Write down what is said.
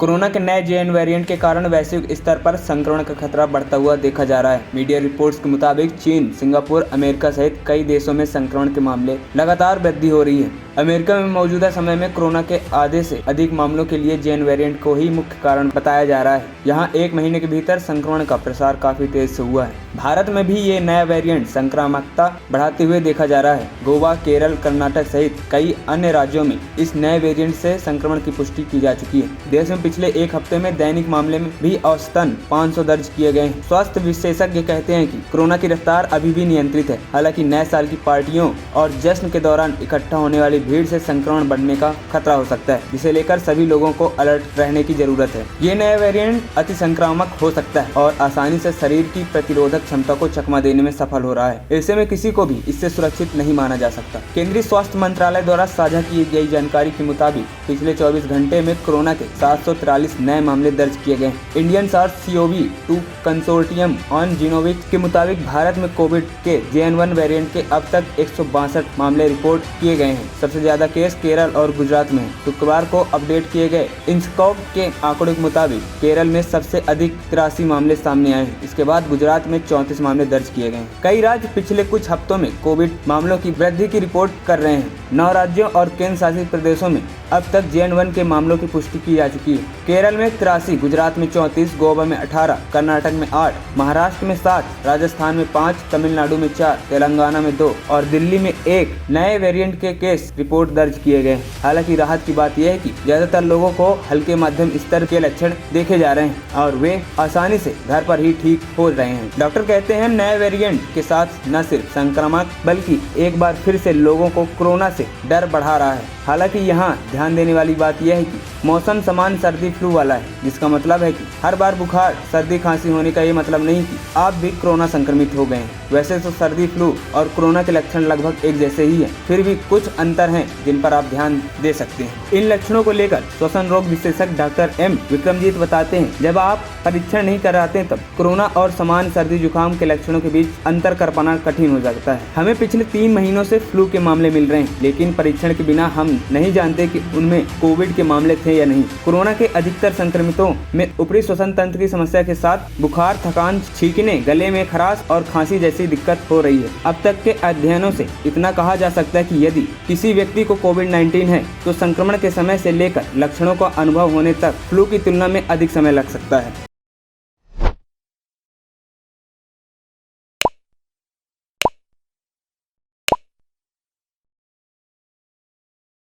Corona के नए JN variant के कारण वैश्विक स्तर पर संक्रमण का खतरा बढ़ता हुआ देखा जा रहा है। मीडिया रिपोर्ट्स के मुताबिक चीन, सिंगापुर, अमेरिका सहित कई देशों में संक्रमण के मामले लगातार वृद्धि हो रही है। अमेरिका में मौजूदा समय में कोरोना के आधे से अधिक मामलों के लिए जेएन वेरिएंट को ही मुख्य कारण बताया जा रहा है। यहाँ एक महीने के भीतर संक्रमण का प्रसार काफी तेज से हुआ है। भारत में भी ये नया वेरिएंट संक्रामकता बढ़ाते हुए देखा जा रहा है। गोवा, केरल, कर्नाटक सहित कई अन्य राज्यों में इस नए वेरिएंट से संक्रमण की पुष्टि की जा चुकी है। देश में पिछले एक हफ्ते में दैनिक मामले में भी औसतन 500 दर्ज किए गए हैं। स्वास्थ्य विशेषज्ञ कहते हैं कि कोरोना की रफ्तार अभी भी नियंत्रित है। हालांकि नए साल की पार्टियों और जश्न के दौरान इकट्ठा होने वाली भीड़ से संक्रमण बढ़ने का खतरा हो सकता है, जिसे लेकर सभी लोगों को अलर्ट रहने की जरूरत है। ये नया वेरिएंट अति संक्रामक हो सकता है और आसानी से शरीर की प्रतिरोधक क्षमता को चकमा देने में सफल हो रहा है। ऐसे में किसी को भी इससे सुरक्षित नहीं माना जा सकता। केंद्रीय स्वास्थ्य मंत्रालय द्वारा साझा की गई जानकारी के मुताबिक पिछले 24 घंटे में कोरोना के 743 नए मामले दर्ज किए गए। Indian SARS-CoV-2 consortium on genomics के मुताबिक भारत में कोविड के JN1 वेरिएंट के अब तक 162 मामले रिपोर्ट किए गए हैं। सबसे ज्यादा केस केरल और गुजरात में हैं। शुक्रवार को अपडेट किए गए इंस्कॉप के आंकड़ों के मुताबिक केरल में सबसे अधिक 83 मामले सामने आए हैं। इसके बाद गुजरात में 34 मामले दर्ज किए गए। कई राज्य पिछले कुछ हफ्तों में कोविड मामलों की वृद्धि की रिपोर्ट कर रहे हैं। 9 राज्यों और केंद्र शासित प्रदेशों में अब तक JN1 के मामलों की पुष्टि की जा चुकी है। केरल में 83, गुजरात में 34, गोवा में 18, कर्नाटक में 8, महाराष्ट्र में 7, राजस्थान में 5, तमिलनाडु में 4, तेलंगाना में 2 और दिल्ली में 1 नए वेरिएंट के केस रिपोर्ट दर्ज किए गए। हालांकि राहत की बात यह है कि ज्यादातर लोगों को हल्के मध्यम स्तर के लक्षण देखे जा रहे हैं और वे आसानी से घर पर ही ठीक हो रहे हैं। डॉक्टर कहते हैं नए वेरिएंट के साथ न सिर्फ संक्रामक बल्कि एक बार फिर से लोगों को कोरोना से डर बढ़ा रहा है। हालांकि यहाँ ध्यान देने वाली बात यह है कि मौसम समान सर्दी फ्लू वाला है, जिसका मतलब है कि हर बार बुखार, सर्दी, खांसी होने का ये मतलब नहीं कि आप भी कोरोना संक्रमित हो गए हैं। वैसे तो सर्दी, फ्लू और कोरोना के लक्षण लगभग एक जैसे ही हैं, फिर भी कुछ अंतर हैं जिन पर आप ध्यान दे सकते हैं। इन लक्षणों को लेकर श्वसन रोग विशेषज्ञ डॉक्टर M विक्रमजीत बताते हैं, जब आप परीक्षण नहीं कराते तब कोरोना और सामान्य सर्दी जुकाम के लक्षणों के बीच अंतर कर पाना कठिन हो जाता है। हमें पिछले 3 महीनों से फ्लू के मामले मिल रहे हैं, लेकिन परीक्षण के बिना हम नहीं जानते कि उनमें कोविड के मामले थे या नहीं। कोरोना के अधिकतर संक्रमितों में ऊपरी श्वसन तंत्र की समस्या के साथ बुखार, थकान, छींकने, गले में खराश और खांसी जैसी दिक्कत हो रही है। अब तक के अध्ययनों से इतना कहा जा सकता है कि यदि किसी व्यक्ति को कोविड-19 है तो संक्रमण के समय से लेकर लक्षणों का अनुभव होने तक फ्लू की तुलना में अधिक समय लग सकता है।